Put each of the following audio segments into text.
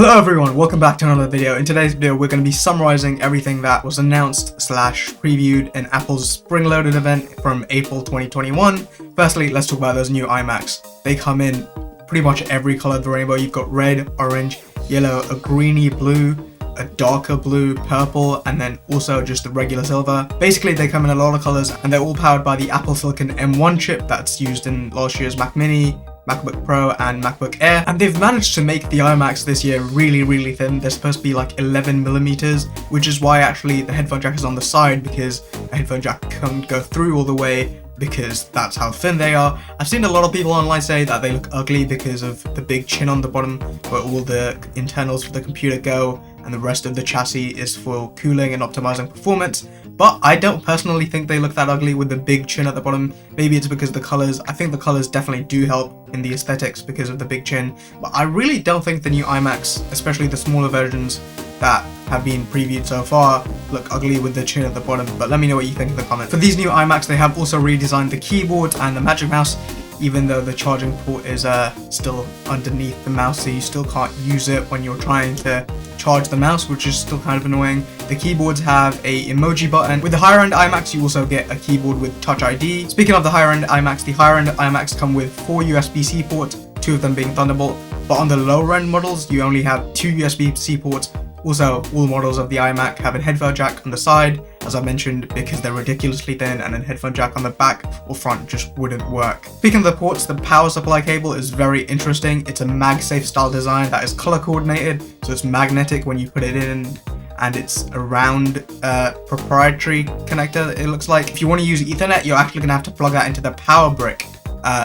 Hello everyone, welcome back to another video. In today's video we're going to be summarizing everything that was announced / previewed in Apple's spring-loaded event from April 2021. Firstly, let's talk about those new iMacs. They come in pretty much every color of the rainbow. You've got red, orange, yellow, a greeny blue, a darker blue, purple, and then also just the regular silver. Basically they come in a lot of colors and they're all powered by the Apple Silicon M1 chip that's used in last year's Mac Mini, MacBook Pro and MacBook Air, and they've managed to make the iMacs this year really thin. They're supposed to be like 11mm, which is why actually the headphone jack is on the side, because the headphone jack can't go through all the way because that's how thin they are. I've seen a lot of people online say that they look ugly because of the big chin on the bottom where all the internals for the computer go and the rest of the chassis is for cooling and optimizing performance. But I don't personally think they look that ugly with the big chin at the bottom. Maybe it's because of the colors. I think the colors definitely do help in the aesthetics because of the big chin. But I really don't think the new iMacs, especially the smaller versions that have been previewed so far, look ugly with the chin at the bottom. But let me know what you think in the comments. For these new iMacs, they have also redesigned the keyboard and the Magic Mouse, even though the charging port is still underneath the mouse, so you still can't use it when you're trying to charge the mouse, which is still kind of annoying. The keyboards have a emoji button. With the higher end iMacs, you also get a keyboard with Touch ID. Speaking of the higher end iMacs, the higher end iMacs come with 4 USB-C ports, 2 of them being Thunderbolt. But on the lower end models, you only have 2 USB-C ports. Also, all models of the iMac have a headphone jack on the side, as I mentioned, because they're ridiculously thin and a headphone jack on the back or front just wouldn't work. Speaking of the ports, the power supply cable is very interesting. It's a MagSafe style design that is color coordinated, so it's magnetic when you put it in, and it's a round proprietary connector, it looks like. If you want to use Ethernet, you're actually going to have to plug that into the power brick.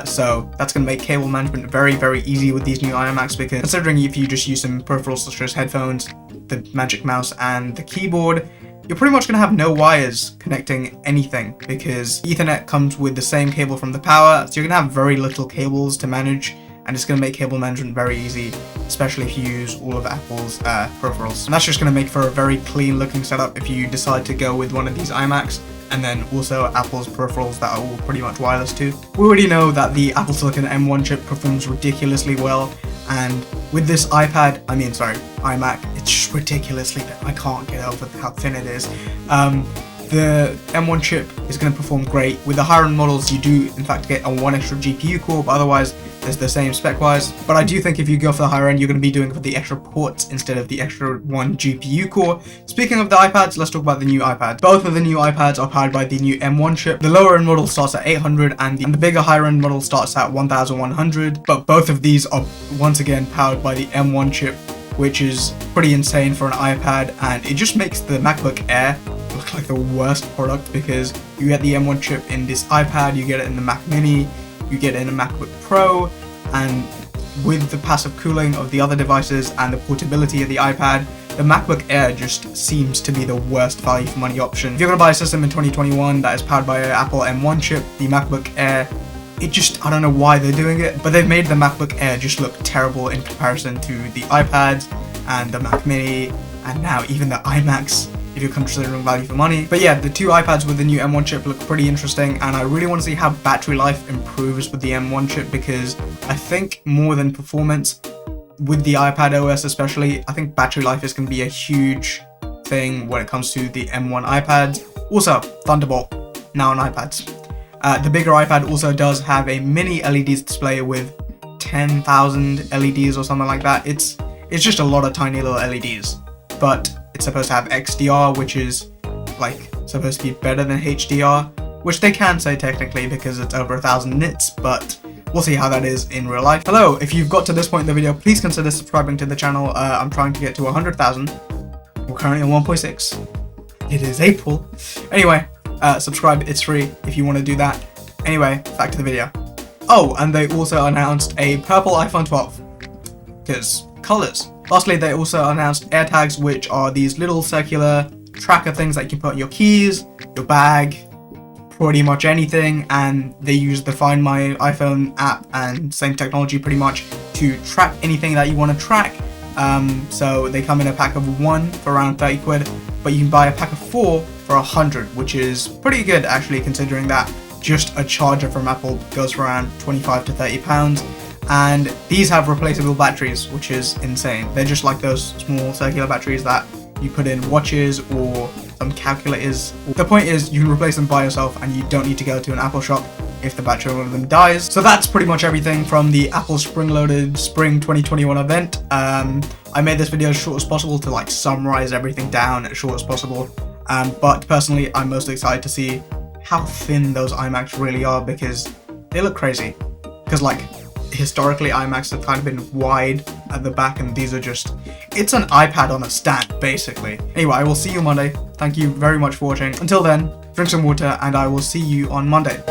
So that's going to make cable management very easy with these new iMacs, because considering if you just use some peripherals such as headphones, the Magic Mouse and the keyboard, you're pretty much going to have no wires connecting anything, because Ethernet comes with the same cable from the power, so you're going to have very little cables to manage, and it's going to make cable management very easy, especially if you use all of Apple's peripherals. And that's just going to make for a very clean looking setup if you decide to go with one of these iMacs, and then also Apple's peripherals that are all pretty much wireless too. We already know that the Apple Silicon M1 chip performs ridiculously well, and with this iMac, it's just ridiculously thin. I can't get over how thin it is. The M1 chip is going to perform great. With the higher end models, you do in fact get a 1 extra GPU core, but otherwise it's the same spec wise. But I do think if you go for the higher end, you're going to be doing it for the extra ports instead of the extra 1 GPU core. Speaking of the iPads, let's talk about the new iPads. Both of the new iPads are powered by the new M1 chip. The lower end model starts at 800 and the bigger higher end model starts at 1100. But both of these are once again powered by the M1 chip, which is pretty insane for an iPad, and it just makes the MacBook Air look like the worst product, because you get the M1 chip in this iPad, you get it in the Mac Mini, you get it in a MacBook Pro, and with the passive cooling of the other devices and the portability of the iPad, the MacBook Air just seems to be the worst value for money option. If you're going to buy a system in 2021 that is powered by an Apple M1 chip, the MacBook Air, I don't know why they're doing it, but they've made the MacBook Air just look terrible in comparison to the iPads and the Mac Mini, and now even the iMacs, if you're considering value for money. But yeah, the 2 iPads with the new M1 chip look pretty interesting, and I really want to see how battery life improves with the M1 chip, because I think more than performance, with the iPad OS especially, I think battery life is going to be a huge thing when it comes to the M1 iPads. Also, Thunderbolt, now on iPads. The bigger iPad also does have a mini LEDs display with 10,000 LEDs or something like that. It's just a lot of tiny little LEDs, but it's supposed to have XDR, which is like supposed to be better than HDR, which they can say technically because it's over 1000 nits, but we'll see how that is in real life. Hello, if you've got to this point in the video, please consider subscribing to the channel. I'm trying to get to 100,000. We're currently on 1.6. It is April. Anyway, subscribe, it's free if you want to do that. Anyway, back to the video. Oh, and they also announced a purple iPhone 12, because colors. Lastly, they also announced AirTags, which are these little circular tracker things that you can put on your keys, your bag, pretty much anything, and they use the Find My iPhone app and same technology pretty much to track anything that you want to track. So they come in a pack of 1 for around 30 quid, but you can buy a pack of 4 for 100, which is pretty good actually, considering that just a charger from Apple goes for around 25 to 30 pounds. and these have replaceable batteries, which is insane. They're just like those small circular batteries that you put in watches or some calculators. The point is you can replace them by yourself and you don't need to go to an Apple shop if the battery on one of them dies. So that's pretty much everything from the Apple spring-loaded Spring 2021 event. I made this video as short as possible to like summarize everything down as short as possible. But personally, I'm most excited to see how thin those iMacs really are, because they look crazy. Because like historically iMacs have kind of been wide at the back, and these are just, it's an iPad on a stand basically. Anyway, I will see you Monday. Thank you very much for watching. Until then, drink some water and I will see you on Monday.